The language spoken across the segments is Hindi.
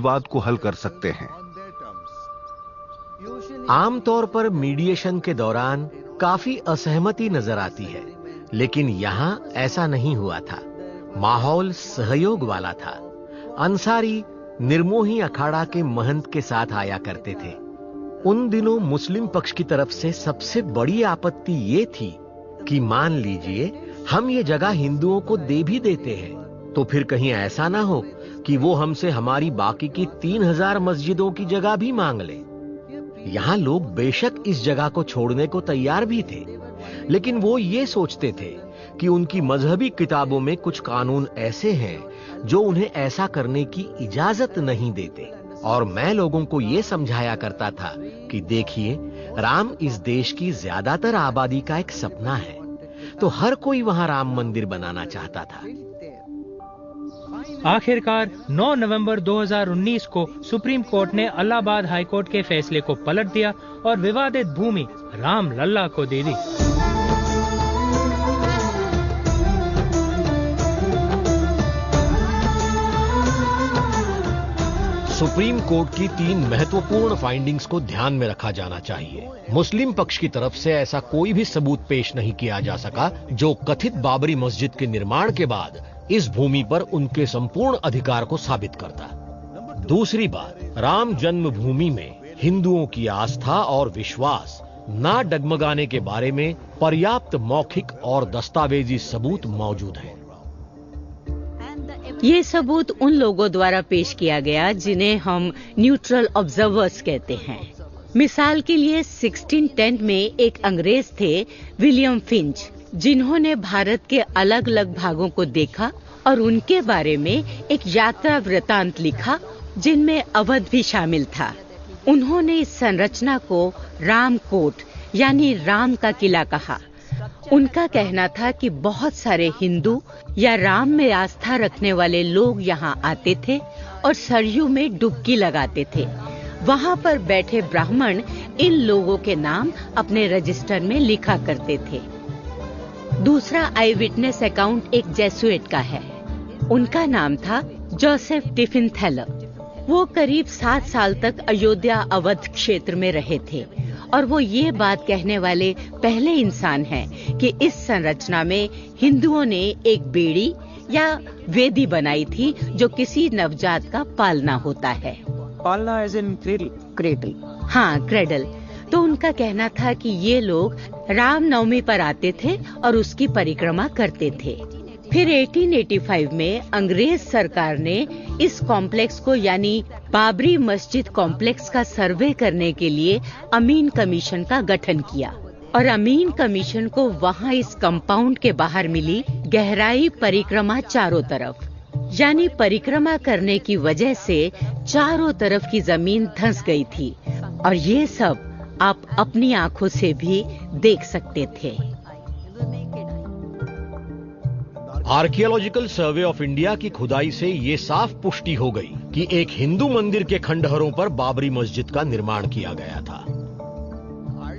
विवाद को हल कर सकते हैं। आमतौर पर मीडिएशन के दौरान काफी असहमति नजर आती है, लेकिन यहाँ ऐसा नहीं हुआ था। माहौल सहयोग वाला था। अंसारी निर्मोही अखाड़ा के महंत के साथ आया करते थे। उन दिनों मुस्लिम पक्ष की तरफ से सबसे बड़ी आपत्ति ये थी कि मान लीजिए हम ये जगह हिंदुओं को दे भी देते हैं, तो फिर कहीं ऐसा ना हो कि वो हमसे हमारी बाकी की 3000 मस्जिदों की जगह भी मांग ले। यहाँ लोग बेशक इस जगह को छोड़ने को तैयार भी थे, लेकिन वो ये सोचते थे कि उनकी मजहबी किताबों में कुछ कानून ऐसे हैं जो उन्हें ऐसा करने की इजाजत नहीं देते। और मैं लोगों को ये समझाया करता था कि देखिए, राम इस देश की ज्यादातर आबादी का एक सपना है, तो हर कोई वहां राम मंदिर बनाना चाहता था। आखिरकार 9 नवंबर 2019 को सुप्रीम कोर्ट ने इलाहाबाद हाई कोर्ट के फैसले को पलट दिया और विवादित भूमि राम लल्ला को दे दी। सुप्रीम कोर्ट की 3 महत्वपूर्ण फाइंडिंग्स को ध्यान में रखा जाना चाहिए। मुस्लिम पक्ष की तरफ से ऐसा कोई भी सबूत पेश नहीं किया जा सका जो कथित बाबरी मस्जिद के निर्माण के बाद इस भूमि पर उनके संपूर्ण अधिकार को साबित करता। दूसरी बात, राम जन्मभूमि में हिंदुओं की आस्था और विश्वास ना डगमगाने के बारे में पर्याप्त मौखिक और दस्तावेजी सबूत मौजूद हैं। ये सबूत उन लोगों द्वारा पेश किया गया जिन्हें हम न्यूट्रल ऑब्जर्वर्स कहते हैं। मिसाल के लिए 1610 में एक अंग्रेज थे, विलियम फिंच, जिन्होंने भारत के अलग अलग भागों को देखा और उनके बारे में एक यात्रा वृतांत लिखा जिनमें अवध भी शामिल था। उन्होंने इस संरचना को रामकोट यानी राम का किला कहा। उनका कहना था कि बहुत सारे हिंदू या राम में आस्था रखने वाले लोग यहाँ आते थे और सरयू में डुबकी लगाते थे। वहाँ पर बैठे ब्राह्मण इन लोगों के नाम अपने रजिस्टर में लिखा करते थे। दूसरा आई विटनेस अकाउंट एक जेसुइट का है। उनका नाम था जोसेफ टिफिन थैलर। वो करीब 7 साल तक अयोध्या अवध क्षेत्र में रहे थे और वो ये बात कहने वाले पहले इंसान हैं कि इस संरचना में हिंदुओं ने एक बेड़ी या वेदी बनाई थी जो किसी नवजात का पालना होता है। पालना एज इन क्रेडल। हाँ, क्रेडल। तो उनका कहना था कि ये लोग रामनवमी पर आते थे और उसकी परिक्रमा करते थे। फिर 1885 में अंग्रेज सरकार ने इस कॉम्प्लेक्स को यानी बाबरी मस्जिद कॉम्प्लेक्स का सर्वे करने के लिए अमीन कमीशन का गठन किया और अमीन कमीशन को वहाँ इस कंपाउंड के बाहर मिली गहराई परिक्रमा चारों तरफ, यानी परिक्रमा करने की वजह से चारों तरफ की जमीन धंस गई थी और ये सब आप अपनी आंखों से भी देख सकते थे। आर्कियोलॉजिकल सर्वे ऑफ इंडिया की खुदाई से ये साफ पुष्टि हो गई कि एक हिंदू मंदिर के खंडहरों पर बाबरी मस्जिद का निर्माण किया गया था।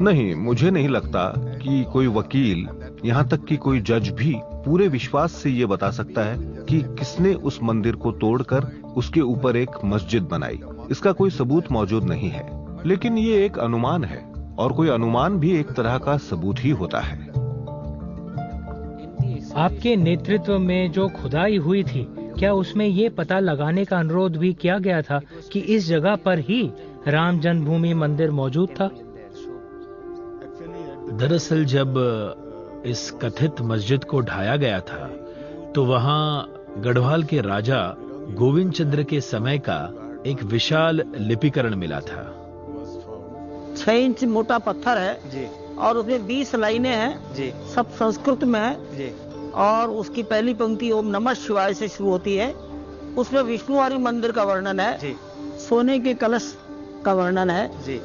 नहीं, मुझे नहीं लगता कि कोई वकील, यहाँ तक कि कोई जज भी पूरे विश्वास से ये बता सकता है कि किसने उस मंदिर को तोड़कर उसके ऊपर एक मस्जिद बनाई। इसका कोई सबूत मौजूद नहीं है, लेकिन ये एक अनुमान है और कोई अनुमान भी एक तरह का सबूत ही होता है। आपके नेतृत्व में जो खुदाई हुई थी, क्या उसमें ये पता लगाने का अनुरोध भी किया गया था कि इस जगह पर ही राम जन्मभूमि मंदिर मौजूद था? दरअसल जब इस कथित मस्जिद को ढाया गया था तो वहां गढ़वाल के राजा गोविंद चंद्र के समय का एक विशाल लिपिकरण मिला था। 6 इंच मोटा पत्थर है जी, और उसमें 20 लाइनें हैं जी, सब संस्कृत में है जी, और उसकी पहली पंक्ति ओम नमः शिवाय से शुरू होती है। उसमें विष्णुवारी मंदिर का वर्णन है जी, सोने के कलश का वर्णन है जी,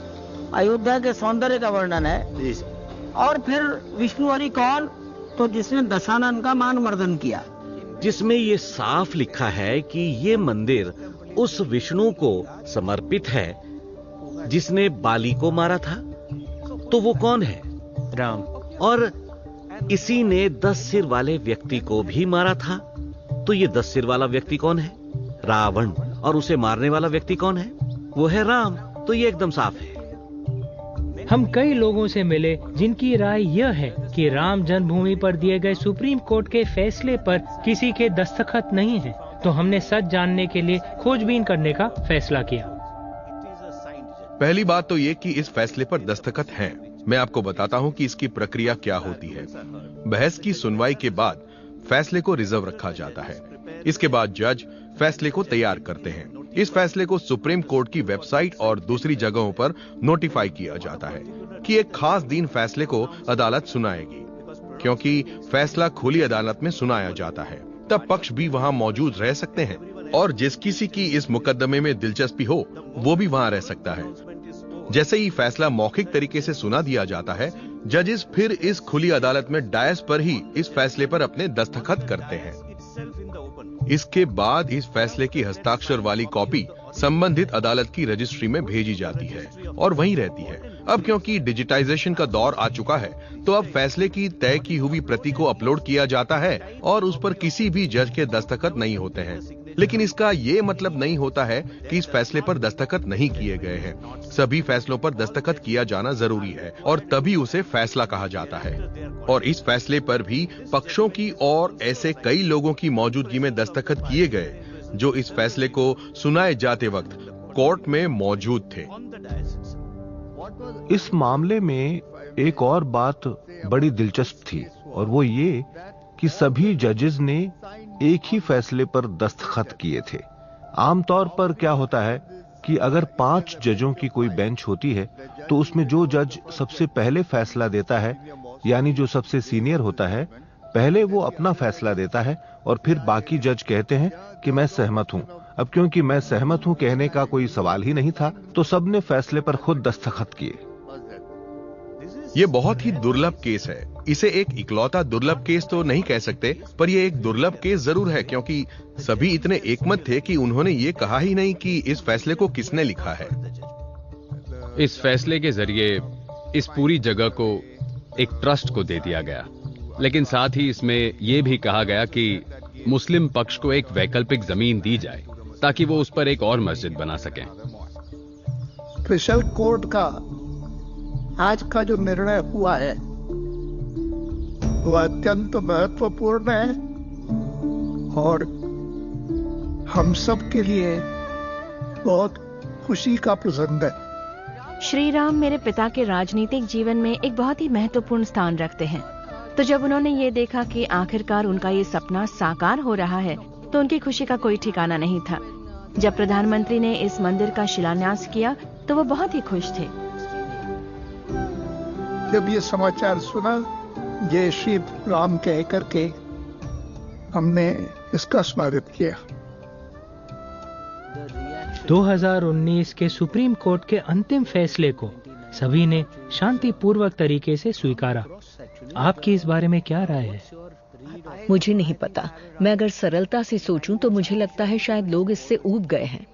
अयोध्या के सौंदर्य का वर्णन है जी, और फिर विष्णुवारी कौन, तो जिसने दशानन का मान मर्दन किया, जिसमें ये साफ लिखा है कि ये मंदिर उस विष्णु को समर्पित है जिसने बाली को मारा था। तो वो कौन है? राम। और इसी ने 10 सिर वाले व्यक्ति को भी मारा था। तो ये 10 सिर वाला व्यक्ति कौन है? रावण। और उसे मारने वाला व्यक्ति कौन है? वो है राम। तो ये एकदम साफ है। हम कई लोगों से मिले जिनकी राय यह है कि राम जन्मभूमि पर दिए गए सुप्रीम कोर्ट के फैसले पर किसी के दस्तखत नहीं है, तो हमने सच जानने के लिए खोजबीन करने का फैसला किया। पहली बात तो ये कि इस फैसले पर दस्तखत हैं। मैं आपको बताता हूं कि इसकी प्रक्रिया क्या होती है। बहस की सुनवाई के बाद फैसले को रिजर्व रखा जाता है। इसके बाद जज फैसले को तैयार करते हैं। इस फैसले को सुप्रीम कोर्ट की वेबसाइट और दूसरी जगहों पर नोटिफाई किया जाता है कि एक खास दिन फैसले को अदालत सुनाएगी। क्योंकि फैसला खुली अदालत में सुनाया जाता है, तब पक्ष भी वहां मौजूद रह सकते हैं और जिस किसी की इस मुकदमे में दिलचस्पी हो वो भी वहां रह सकता है। जैसे ही फैसला मौखिक तरीके से सुना दिया जाता है, जजेस फिर इस खुली अदालत में डायस पर ही इस फैसले पर अपने दस्तखत करते हैं। इसके बाद इस फैसले की हस्ताक्षर वाली कॉपी संबंधित अदालत की रजिस्ट्री में भेजी जाती है और वहीं रहती है। अब क्योंकि डिजिटाइजेशन का दौर आ चुका है, तो अब फैसले की तय की हुई प्रति को अपलोड किया जाता है और उस पर किसी भी जज के दस्तखत नहीं होते हैं। लेकिन इसका ये मतलब नहीं होता है कि इस फैसले पर दस्तखत नहीं किए गए हैं। सभी फैसलों पर दस्तखत किया जाना जरूरी है और तभी उसे फैसला कहा जाता है। और इस फैसले पर भी पक्षों की और ऐसे कई लोगों की मौजूदगी में दस्तखत किए गए जो इस फैसले को सुनाए जाते वक्त कोर्ट में मौजूद थे। इस मामले में एक और बात बड़ी दिलचस्प थी और वो ये कि सभी जजेस ने एक ही फैसले पर दस्तखत किए थे। आमतौर पर क्या होता है कि अगर 5 जजों की कोई बेंच होती है तो उसमें जो जज सबसे पहले फैसला देता है, यानी जो सबसे सीनियर होता है, पहले वो अपना फैसला देता है और फिर बाकी जज कहते हैं कि मैं सहमत हूं। अब क्योंकि मैं सहमत हूं कहने का कोई सवाल ही नहीं था, तो सबने फैसले पर खुद दस्तखत किए। ये बहुत ही दुर्लभ केस है। इसे एक इकलौता दुर्लभ केस तो नहीं कह सकते, पर यह एक दुर्लभ केस जरूर है क्योंकि सभी इतने एकमत थे कि उन्होंने ये कहा ही नहीं कि इस फैसले को किसने लिखा है। इस फैसले के जरिए इस पूरी जगह को एक ट्रस्ट को दे दिया गया, लेकिन साथ ही इसमें यह भी कहा गया कि मुस्लिम पक्ष को एक वैकल्पिक जमीन दी जाए ताकि वो उस पर एक और मस्जिद बना सकें। स्पेशल कोर्ट का आज का जो निर्णय हुआ है वो अत्यंत महत्वपूर्ण है और हम सब के लिए बहुत खुशी का प्रसंग है। श्री राम मेरे पिता के राजनीतिक जीवन में एक बहुत ही महत्वपूर्ण स्थान रखते हैं, तो जब उन्होंने ये देखा कि आखिरकार उनका ये सपना साकार हो रहा है तो उनकी खुशी का कोई ठिकाना नहीं था। जब प्रधानमंत्री ने इस मंदिर का शिलान्यास किया तो वो बहुत ही खुश थे। जब ये समाचार सुना, जय श्री राम कह करके हमने इसका स्वागत किया। 2019 के सुप्रीम कोर्ट के अंतिम फैसले को सभी ने शांतिपूर्वक तरीके से स्वीकारा। आपकी इस बारे में क्या राय है? मुझे नहीं पता। मैं अगर सरलता से सोचूं तो मुझे लगता है शायद लोग इससे ऊब गए हैं।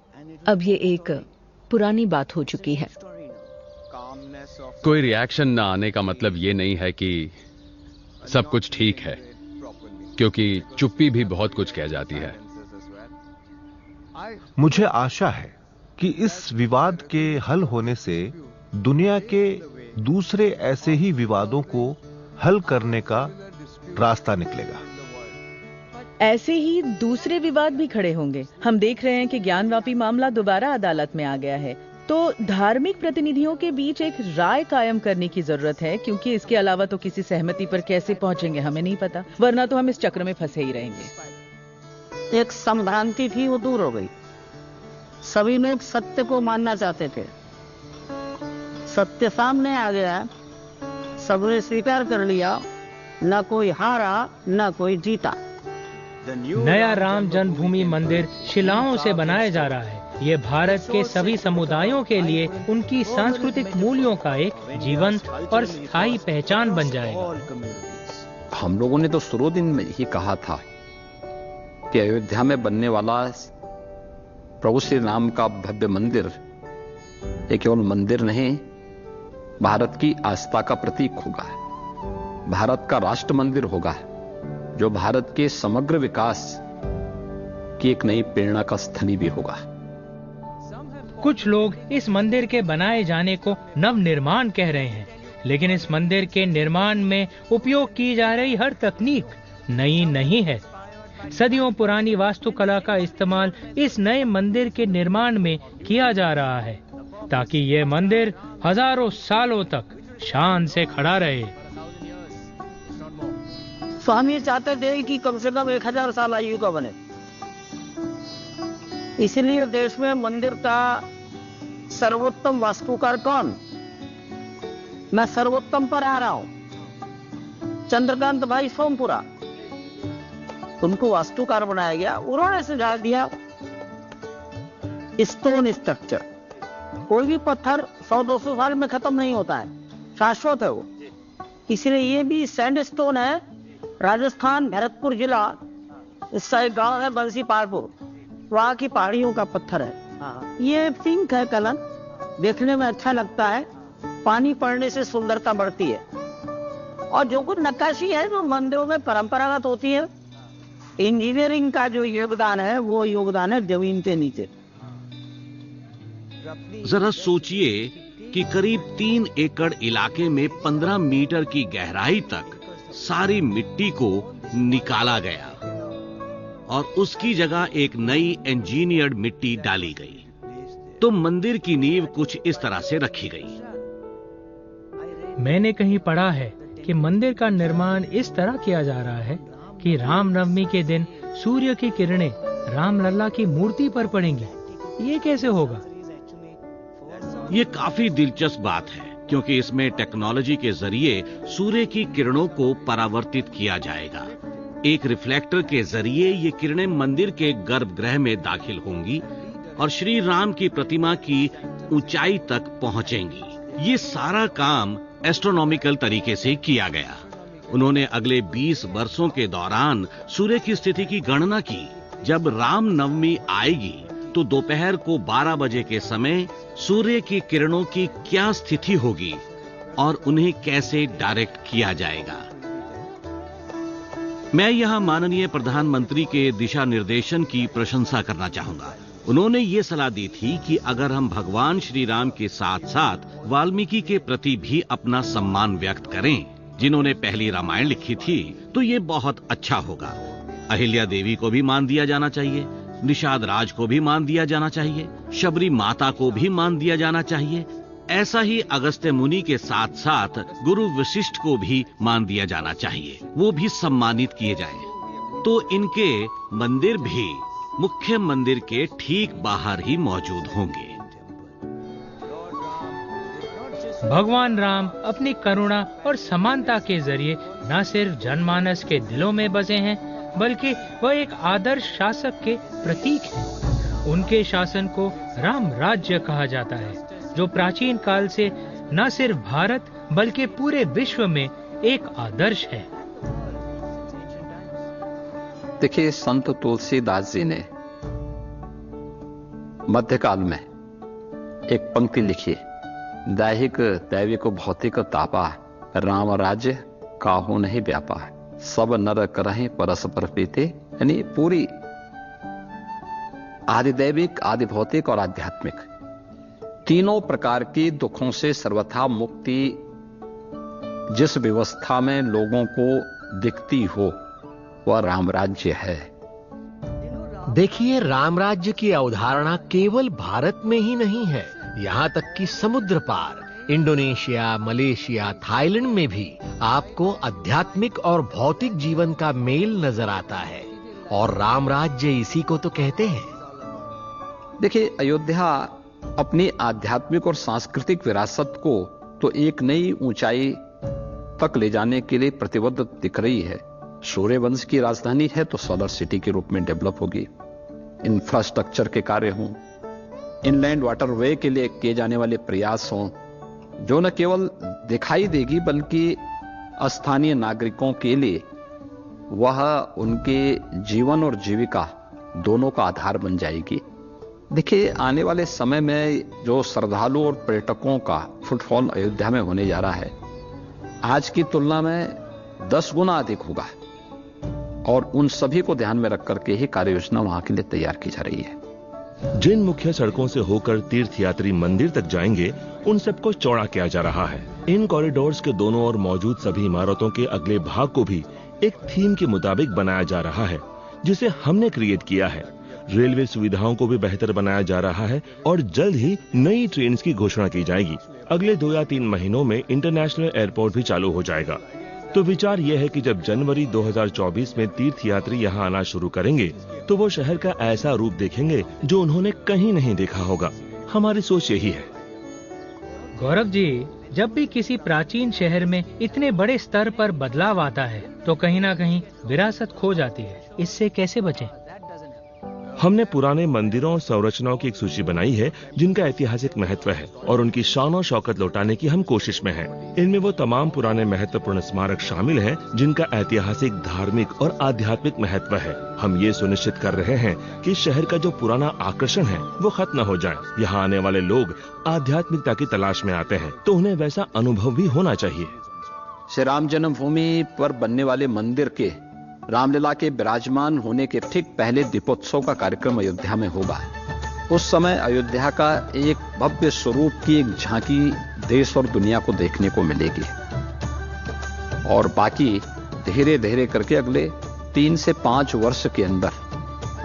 अब ये एक पुरानी बात हो चुकी है। कोई रिएक्शन ना आने का मतलब ये नहीं है कि सब कुछ ठीक है, क्योंकि चुप्पी भी बहुत कुछ कह जाती है। मुझे आशा है कि इस विवाद के हल होने से दुनिया के दूसरे ऐसे ही विवादों को हल करने का रास्ता निकलेगा। ऐसे ही दूसरे विवाद भी खड़े होंगे। हम देख रहे हैं कि ज्ञानवापी मामला दोबारा अदालत में आ गया है, तो धार्मिक प्रतिनिधियों के बीच एक राय कायम करने की जरूरत है, क्योंकि इसके अलावा तो किसी सहमति पर कैसे पहुंचेंगे हमें नहीं पता, वरना तो हम इस चक्र में फंसे ही रहेंगे। एक संभ्रांति थी, वो दूर हो गई। सभी लोग सत्य को मानना चाहते थे। सत्य सामने आ गया, सबने स्वीकार कर लिया, न कोई हारा न कोई जीता। नया राम जन्मभूमि मंदिर शिलाओं से बनाया जा रहा है। ये भारत के सभी समुदायों के लिए उनकी सांस्कृतिक मूल्यों का एक जीवंत और स्थायी पहचान बन जाएगा। हम लोगों ने तो शुरू दिन में ही कहा था कि अयोध्या में बनने वाला प्रभु श्री राम का भव्य मंदिर ये केवल मंदिर नहीं, भारत की आस्था का प्रतीक होगा, भारत का राष्ट्र मंदिर होगा, जो भारत के समग्र विकास की एक नई प्रेरणा का स्थली भी होगा। कुछ लोग इस मंदिर के बनाए जाने को नव निर्माण कह रहे हैं, लेकिन इस मंदिर के निर्माण में उपयोग की जा रही हर तकनीक नई नहीं है। सदियों पुरानी वास्तुकला का इस्तेमाल इस नए मंदिर के निर्माण में किया जा रहा है, ताकि ये मंदिर हजारों सालों तक शान से खड़ा रहे। स्वामी चाहते थे कि कम से कम 1000 साल आयु का बने, इसलिए देश में मंदिर का सर्वोत्तम वास्तुकार कौन? मैं सर्वोत्तम पर आ रहा हूं। चंद्रकांत भाई सोमपुरा, उनको वास्तुकार बनाया गया। उन्होंने सुझाव दिया स्टोन स्ट्रक्चर। कोई भी पत्थर 100-200 साल में खत्म नहीं होता है, शाश्वत है वो। इसलिए ये भी सैंडस्टोन है। राजस्थान भरतपुर जिला, इसका एक गांव है बंसी पालपुर, वहां की पहाड़ियों का पत्थर है। ये पिंक है कलर, देखने में अच्छा लगता है, पानी पड़ने से सुंदरता बढ़ती है। और जो कुछ नक्काशी है जो मंदिरों में परंपरागत होती है, इंजीनियरिंग का जो योगदान है वो योगदान है जमीन के नीचे। जरा सोचिए कि करीब 3 एकड़ इलाके में 15 मीटर की गहराई तक सारी मिट्टी को निकाला गया और उसकी जगह एक नई इंजीनियर्ड मिट्टी डाली गई। तो मंदिर की नींव कुछ इस तरह से रखी गई। मैंने कहीं पढ़ा है कि मंदिर का निर्माण इस तरह किया जा रहा है कि रामनवमी के दिन सूर्य की किरणें रामलला की मूर्ति पर पड़ेंगी। ये कैसे होगा? ये काफी दिलचस्प बात है, क्योंकि इसमें टेक्नोलॉजी के जरिए सूर्य की किरणों को परावर्तित किया जाएगा। एक रिफ्लेक्टर के जरिए ये किरणें मंदिर के गर्भगृह में दाखिल होंगी और श्री राम की प्रतिमा की ऊंचाई तक पहुंचेंगी। ये सारा काम एस्ट्रोनॉमिकल तरीके से किया गया। उन्होंने अगले 20 वर्षों के दौरान सूर्य की स्थिति की गणना की। जब रामनवमी आएगी तो दोपहर को 12 बजे के समय सूर्य की किरणों की क्या स्थिति होगी और उन्हें कैसे डायरेक्ट किया जाएगा। मैं यहां माननीय प्रधानमंत्री के दिशा निर्देशन की प्रशंसा करना चाहूंगा। उन्होंने ये सलाह दी थी कि अगर हम भगवान श्री राम के साथ साथ वाल्मीकि के प्रति भी अपना सम्मान व्यक्त करें, जिन्होंने पहली रामायण लिखी थी, तो ये बहुत अच्छा होगा। अहिल्या देवी को भी मान दिया जाना चाहिए, निषाद राज को भी मान दिया जाना चाहिए, शबरी माता को भी मान दिया जाना चाहिए। ऐसा ही अगस्त्य मुनि के साथ साथ गुरु वशिष्ठ को भी मान दिया जाना चाहिए, वो भी सम्मानित किए जाएं। तो इनके मंदिर भी मुख्य मंदिर के ठीक बाहर ही मौजूद होंगे। भगवान राम अपनी करुणा और समानता के जरिए न सिर्फ जनमानस के दिलों में बसे हैं, बल्कि वह एक आदर्श शासक के प्रतीक हैं। उनके शासन को राम राज्य कहा जाता है, जो प्राचीन काल से न सिर्फ भारत बल्कि पूरे विश्व में एक आदर्श है। देखिए, संत तुलसीदास जी ने मध्यकाल में एक पंक्ति लिखी, दैहिक दैविक भौतिक तापा, राम राज्य काहू नहीं व्यापा, सब नर करहे परस्पर प्रीते। यानी पूरी आदि दैविक, आदि भौतिक और आध्यात्मिक तीनों प्रकार की दुखों से सर्वथा मुक्ति जिस व्यवस्था में लोगों को दिखती हो, वह राम राज्य है। देखिए, राम राज्य की अवधारणा केवल भारत में ही नहीं है, यहाँ तक कि समुद्र पार इंडोनेशिया, मलेशिया, थाईलैंड में भी आपको आध्यात्मिक और भौतिक जीवन का मेल नजर आता है, और राम राज्य इसी को तो कहते हैं। देखिए, अयोध्या अपनी आध्यात्मिक और सांस्कृतिक विरासत को तो एक नई ऊंचाई तक ले जाने के लिए प्रतिबद्ध दिख रही है। सूर्यवंश की राजधानी है तो सोलर सिटी के रूप में डेवलप होगी। इंफ्रास्ट्रक्चर के कार्य हों, इनलैंड वाटरवे के लिए किए जाने वाले प्रयास हों, जो न केवल दिखाई देगी बल्कि स्थानीय नागरिकों के लिए वह उनके जीवन और जीविका दोनों का आधार बन जाएगी। देखिए, आने वाले समय में जो श्रद्धालु और पर्यटकों का फुटफॉल अयोध्या में होने जा रहा है, आज की तुलना में 10 गुना अधिक होगा, और उन सभी को ध्यान में रख करके ही कार्य योजना वहां के लिए तैयार की जा रही है। जिन मुख्य सड़कों से होकर तीर्थयात्री मंदिर तक जाएंगे उन सबको चौड़ा किया जा रहा है। इन कॉरिडोर्स के दोनों ओर मौजूद सभी इमारतों के अगले भाग को भी एक थीम के मुताबिक बनाया जा रहा है, जिसे हमने क्रिएट किया है। रेलवे सुविधाओं को भी बेहतर बनाया जा रहा है और जल्द ही नई ट्रेन की घोषणा की जाएगी। अगले 2 या 3 महीनों में इंटरनेशनल एयरपोर्ट भी चालू हो जाएगा। तो विचार यह है कि जब जनवरी 2024 में तीर्थयात्री यहाँ आना शुरू करेंगे तो वो शहर का ऐसा रूप देखेंगे जो उन्होंने कहीं नहीं देखा होगा। हमारी सोच यही है। गौरव जी, जब भी किसी प्राचीन शहर में इतने बड़े स्तर पर बदलाव आता है तो कहीं ना कहीं विरासत खो जाती है। इससे कैसे बचें? हमने पुराने मंदिरों और संरचनाओं की एक सूची बनाई है जिनका ऐतिहासिक महत्व है और उनकी शान और शौकत लौटाने की हम कोशिश में हैं। इनमें वो तमाम पुराने महत्वपूर्ण स्मारक शामिल हैं जिनका ऐतिहासिक, धार्मिक और आध्यात्मिक महत्व है। हम ये सुनिश्चित कर रहे हैं कि शहर का जो पुराना आकर्षण है वो खत्म न हो जाए। यहाँ आने वाले लोग आध्यात्मिकता की तलाश में आते हैं तो उन्हें वैसा अनुभव भी होना चाहिए। श्री राम जन्मभूमि पर बनने वाले मंदिर के रामलीला के विराजमान होने के ठीक पहले दीपोत्सव का कार्यक्रम अयोध्या में होगा। उस समय अयोध्या का एक भव्य स्वरूप की एक झांकी देश और दुनिया को देखने को मिलेगी और बाकी धीरे धीरे करके अगले 3 से 5 वर्ष के अंदर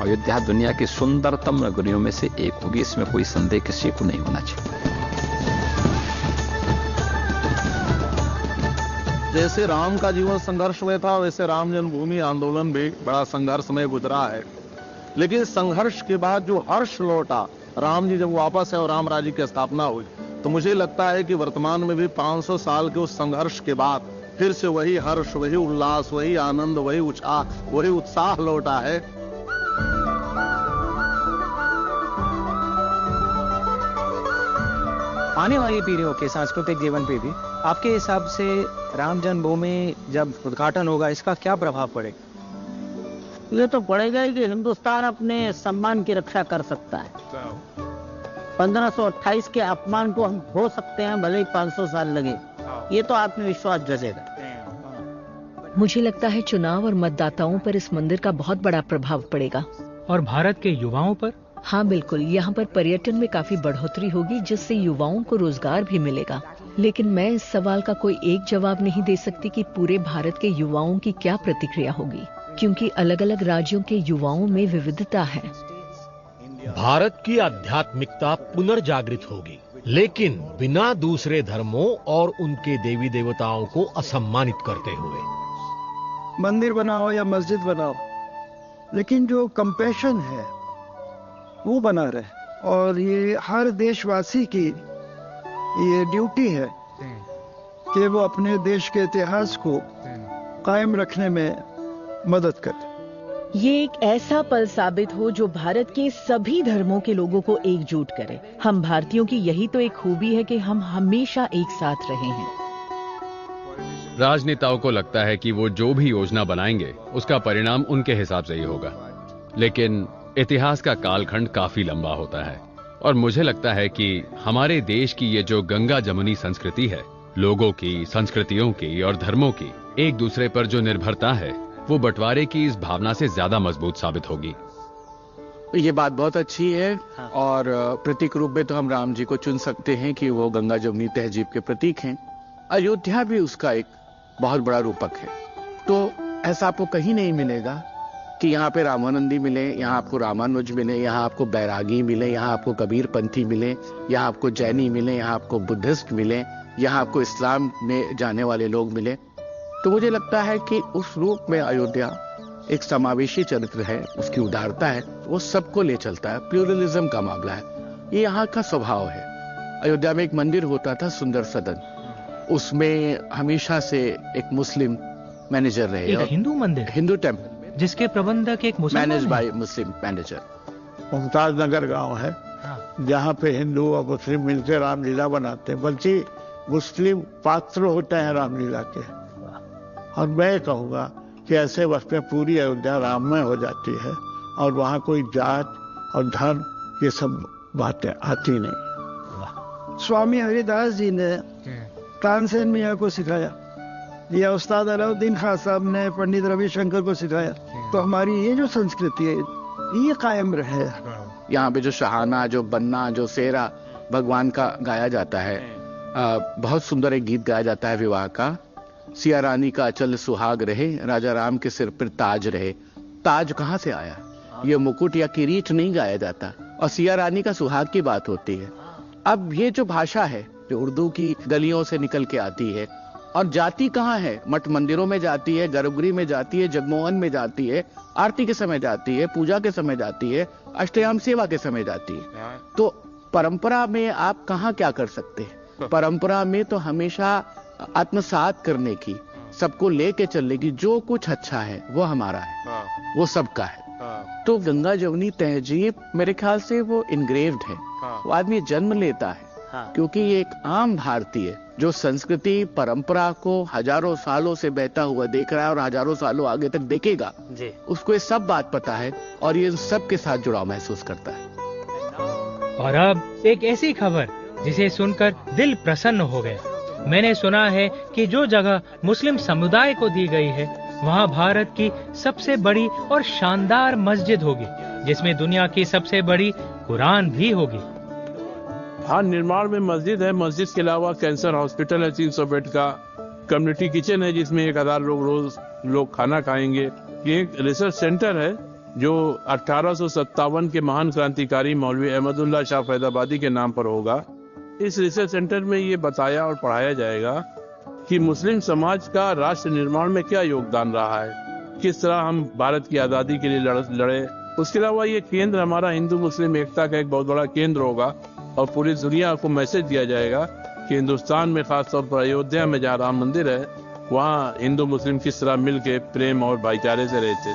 अयोध्या दुनिया की सुंदरतम नगरियों में से एक होगी। इसमें कोई संदेह किसी को नहीं होना चाहिए। जैसे राम का जीवन संघर्षमय था वैसे राम जन्मभूमि आंदोलन भी बड़ा संघर्षमय गुजरा है, लेकिन संघर्ष के बाद जो हर्ष लौटा, राम जी जब वापस है और राम राज्य की स्थापना हुई, तो मुझे लगता है कि वर्तमान में भी 500 साल के उस संघर्ष के बाद फिर से वही हर्ष, वही उल्लास, वही आनंद, वही उत्साह लौटा है। आने वाली पीढ़ियों के सांस्कृतिक जीवन पे भी आपके हिसाब से राम जन्मभूमि जब उद्घाटन होगा इसका क्या प्रभाव पड़ेगा? ये तो पड़ेगा ही कि हिंदुस्तान अपने सम्मान की रक्षा कर सकता है। 1528 के अपमान को हम हो सकते हैं, भले ही 500 साल लगे। ये तो आत्मविश्वास जगेगा। मुझे लगता है चुनाव और मतदाताओं पर इस मंदिर का बहुत बड़ा प्रभाव पड़ेगा। और भारत के युवाओं पर? हाँ बिल्कुल, यहाँ पर पर्यटन में काफी बढ़ोतरी होगी जिससे युवाओं को रोजगार भी मिलेगा। लेकिन मैं इस सवाल का कोई एक जवाब नहीं दे सकती कि पूरे भारत के युवाओं की क्या प्रतिक्रिया होगी, क्योंकि अलग अलग राज्यों के युवाओं में विविधता है। भारत की आध्यात्मिकता पुनर्जागृत होगी, लेकिन बिना दूसरे धर्मों और उनके देवी देवताओं को असम्मानित करते हुए। मंदिर बनाओ या मस्जिद बनाओ, लेकिन जो कंपैशन है वो बना रहे। और ये हर देशवासी की ये ड्यूटी है कि वो अपने देश के इतिहास को कायम रखने में मदद करे। ये एक ऐसा पल साबित हो जो भारत के सभी धर्मों के लोगों को एकजुट करे। हम भारतीयों की यही तो एक खूबी है कि हम हमेशा एक साथ रहे हैं। राजनेताओं को लगता है कि वो जो भी योजना बनाएंगे उसका परिणाम उनके हिसाब से ही होगा, लेकिन इतिहास का कालखंड काफी लंबा होता है और मुझे लगता है कि हमारे देश की ये जो गंगा जमुनी संस्कृति है, लोगों की, संस्कृतियों की और धर्मों की एक दूसरे पर जो निर्भरता है, वो बंटवारे की इस भावना से ज्यादा मजबूत साबित होगी। ये बात बहुत अच्छी है और प्रतीक रूप में तो हम राम जी को चुन सकते हैं कि वो गंगा जमुनी तहजीब के प्रतीक हैं। अयोध्या भी उसका एक बहुत बड़ा रूपक है। तो ऐसा आपको कहीं नहीं मिलेगा कि यहाँ पे रामानंदी मिले, यहाँ आपको रामानुज मिले, यहाँ आपको बैरागी मिले, यहाँ आपको कबीर पंथी मिले, यहाँ आपको जैनी मिले, यहाँ आपको बुद्धिस्ट मिले, यहाँ आपको इस्लाम में जाने वाले लोग मिले। तो मुझे लगता है कि उस रूप में अयोध्या एक समावेशी चरित्र है, उसकी उदारता है, वो सबको ले चलता है, प्लूरलिज्म का मामला है, ये यहाँ का स्वभाव है। अयोध्या में एक मंदिर होता था सुंदर सदन, उसमें हमेशा से एक मुस्लिम मैनेजर रहे। एक हिंदू मंदिर, हिंदू टेम्पल जिसके प्रबंधक एक मुसलमान manage by Muslim manager. Mumtaz Nagar गांव है जहाँ पे हिंदू और मुस्लिम मिलकर रामलीला बनाते हैं, बल्कि मुस्लिम पात्र होते हैं रामलीला के। और मैं कहूँगा कि ऐसे वक्त में पूरी अयोध्या राममय हो जाती है और वहाँ कोई जात और धर्म ये सब बातें आती नहीं। स्वामी हरिदास जी ने तानसेन मियाँ को सिखाया, या उस्ताद अलाउद्दीन खान साहब ने पंडित रविशंकर को सिखाया। तो हमारी ये जो संस्कृति है ये कायम रहे। यहाँ पे जो शहाना, जो बन्ना, जो सेरा भगवान का गाया जाता है। बहुत सुंदर एक गीत गाया जाता है विवाह का, सिया रानी का अचल सुहाग रहे, राजा राम के सिर पर ताज रहे। ताज कहाँ से आया? ये मुकुट या किरीट नहीं गाया जाता, और सिया रानी का सुहाग की बात होती है। अब ये जो भाषा है जो उर्दू की गलियों से निकल के आती है, और जाती कहाँ है? मठ मंदिरों में जाती है, गर्भगृह में जाती है, जगमोहन में जाती है, आरती के समय जाती है, पूजा के समय जाती है, अष्टयाम सेवा के समय जाती है। तो परंपरा में आप कहाँ क्या कर सकते हैं? परंपरा में तो हमेशा आत्मसात करने की, सबको लेके चलने की, जो कुछ अच्छा है वो हमारा है, वो सबका है। तो गंगा जमुनी तहजीब मेरे ख्याल से वो इनग्रेव्ड है, वो आदमी जन्म लेता है, क्योंकि ये एक आम भारतीय जो संस्कृति परंपरा को हजारों सालों से बहता हुआ देख रहा है और हजारों सालों आगे तक देखेगा, उसको ये सब बात पता है और ये सब के साथ जुड़ाव महसूस करता है। और अब एक ऐसी खबर जिसे सुनकर दिल प्रसन्न हो गया। मैंने सुना है कि जो जगह मुस्लिम समुदाय को दी गई है वहाँ भारत की सबसे बड़ी और शानदार मस्जिद होगी, जिसमें दुनिया की सबसे बड़ी कुरान भी होगी। हाँ, निर्माण में मस्जिद है। मस्जिद के अलावा कैंसर हॉस्पिटल है, 300 बेड का, कम्युनिटी किचन है जिसमें 1000 लोग खाना खाएंगे। ये एक रिसर्च सेंटर है जो 1857 के महान क्रांतिकारी मौलवी अहमदुल्ला शाह फैदाबादी के नाम पर होगा। इस रिसर्च सेंटर में ये बताया और पढ़ाया जाएगा कि मुस्लिम समाज का राष्ट्र निर्माण में क्या योगदान रहा है, किस तरह हम भारत की आज़ादी के लिए लड़े। उसके अलावा ये केंद्र हमारा हिंदू मुस्लिम एकता का एक बहुत बड़ा केंद्र होगा और पूरी दुनिया को मैसेज दिया जाएगा कि हिंदुस्तान में खासतौर पर अयोध्या में जहाँ राम मंदिर है वहाँ हिंदू मुस्लिम किस तरह मिलके प्रेम और भाईचारे से रहते।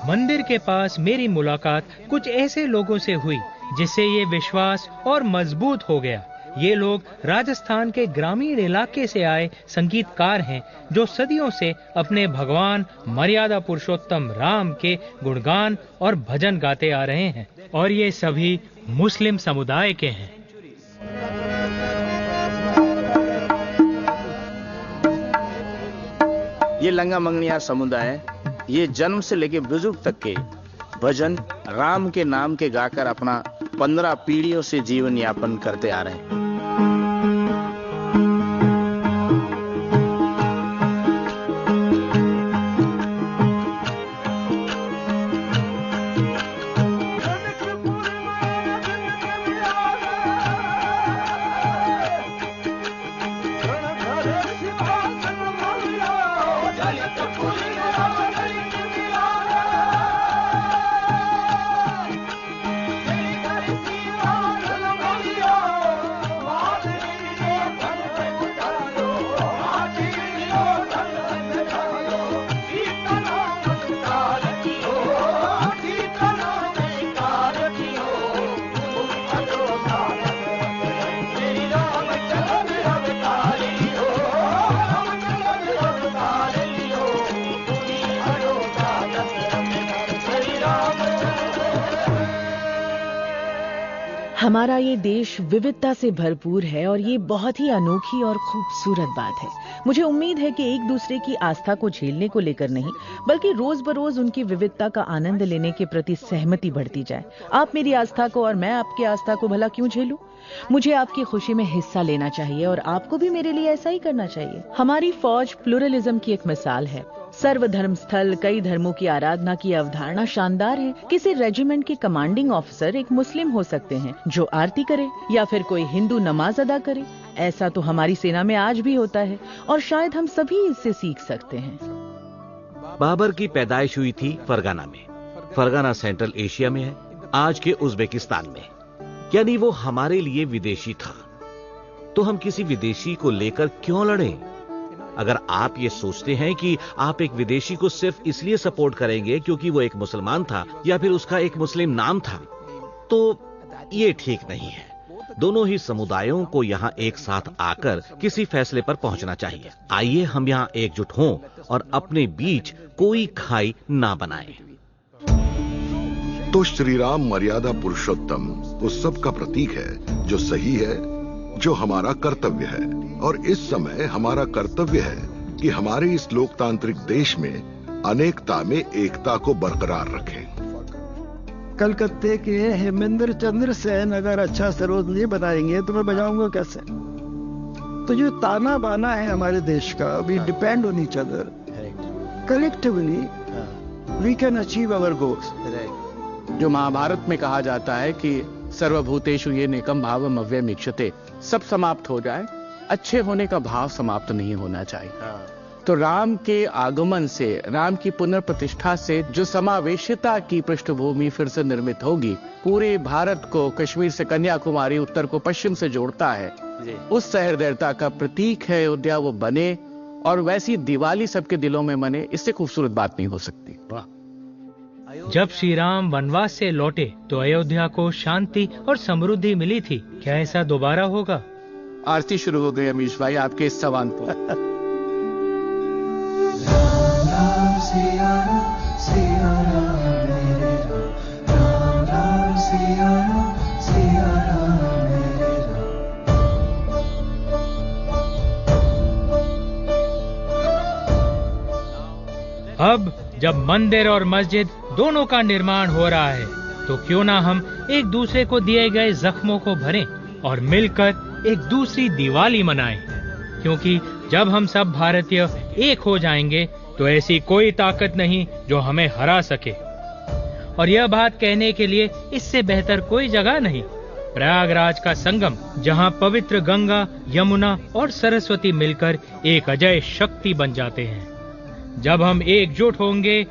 मंदिर के पास मेरी मुलाकात कुछ ऐसे लोगों से हुई जिससे ये विश्वास और मजबूत हो गया। ये लोग राजस्थान के ग्रामीण इलाके से आए संगीतकार हैं जो सदियों से अपने भगवान मर्यादा पुरुषोत्तम राम के गुणगान और भजन गाते आ रहे हैं, और ये सभी मुस्लिम समुदाय के हैं। ये लंगा मंगनिया समुदाय ये जन्म से लेकर बुजुर्ग तक के भजन राम के नाम के गाकर अपना 15 पीढ़ियों से जीवन यापन करते आ रहे हैं। हमारा ये देश विविधता से भरपूर है और ये बहुत ही अनोखी और खूबसूरत बात है। मुझे उम्मीद है कि एक दूसरे की आस्था को झेलने को लेकर नहीं, बल्कि रोज बरोज उनकी विविधता का आनंद लेने के प्रति सहमति बढ़ती जाए। आप मेरी आस्था को और मैं आपकी आस्था को भला क्यों झेलूं? मुझे आपकी खुशी में हिस्सा लेना चाहिए और आपको भी मेरे लिए ऐसा ही करना चाहिए। हमारी फौज प्लुरलिज्म की एक मिसाल है। सर्वधर्म स्थल, कई धर्मों की आराधना की अवधारणा शानदार है। किसी रेजिमेंट के कमांडिंग ऑफिसर एक मुस्लिम हो सकते हैं जो आरती करे, या फिर कोई हिंदू नमाज अदा करे। ऐसा तो हमारी सेना में आज भी होता है और शायद हम सभी इससे सीख सकते हैं। बाबर की पैदाइश हुई थी फरगाना में। फरगाना सेंट्रल एशिया में है, आज के उज्बेकिस्तान में। यानी वो हमारे लिए विदेशी था। तो हम किसी विदेशी को लेकर क्यों लड़ें? अगर आप ये सोचते हैं कि आप एक विदेशी को सिर्फ इसलिए सपोर्ट करेंगे क्योंकि वो एक मुसलमान था या फिर उसका एक मुस्लिम नाम था, तो ये ठीक नहीं है। दोनों ही समुदायों को यहाँ एक साथ आकर किसी फैसले पर पहुंचना चाहिए। आइए हम यहाँ एकजुट हों और अपने बीच कोई खाई ना बनाएं। तो श्री राम मर्यादा पुरुषोत्तम उस सब का प्रतीक है जो सही है, जो हमारा कर्तव्य है। और इस समय हमारा कर्तव्य है कि हमारे इस लोकतांत्रिक देश में अनेकता में एकता को बरकरार रखें। कलकत्ते के हेमेंद्र चंद्र सेन अगर अच्छा सरोद नहीं बनाएंगे तो मैं बजाऊंगा कैसे? तो जो ताना बाना है हमारे देश का, we depend on each other, collectively we can achieve our goals. जो महाभारत में कहा जाता है कि सर्वभूतेषु ये नेकम भावम अव्ययमीक्षते, सब समाप्त हो जाए, अच्छे होने का भाव समाप्त नहीं होना चाहिए। तो राम के आगमन से, राम की पुनर्प्रतिष्ठा से जो समावेशिता की पृष्ठभूमि फिर से निर्मित होगी, पूरे भारत को कश्मीर से कन्याकुमारी, उत्तर को पश्चिम से जोड़ता है, उस सहृदयता का प्रतीक है अयोध्या, वो बने और वैसी दिवाली सबके दिलों में मने, इससे खूबसूरत बात नहीं हो सकती। जब श्री राम वनवास से लौटे तो अयोध्या को शांति और समृद्धि मिली थी, क्या ऐसा दोबारा होगा? आरती शुरू हो गई अमीश भाई आपके इस सवाल पर। अब जब मंदिर और मस्जिद दोनों का निर्माण हो रहा है तो क्यों ना हम एक दूसरे को दिए गए जख्मों को भरें और मिलकर एक दूसरी दिवाली मनाएं, क्योंकि जब हम सब भारतीय एक हो जाएंगे तो ऐसी कोई ताकत नहीं जो हमें हरा सके। और यह बात कहने के लिए इससे बेहतर कोई जगह नहीं, प्रयागराज का संगम, जहां पवित्र गंगा, यमुना और सरस्वती मिलकर एक अजय शक्ति बन जाते हैं। जब हम एकजुट होंगे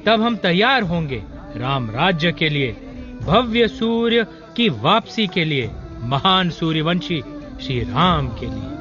तब हम तैयार होंगे राम राज्य के लिए, भव्य सूर्य की वापसी के लिए, महान सूर्यवंशी श्री राम के लिए।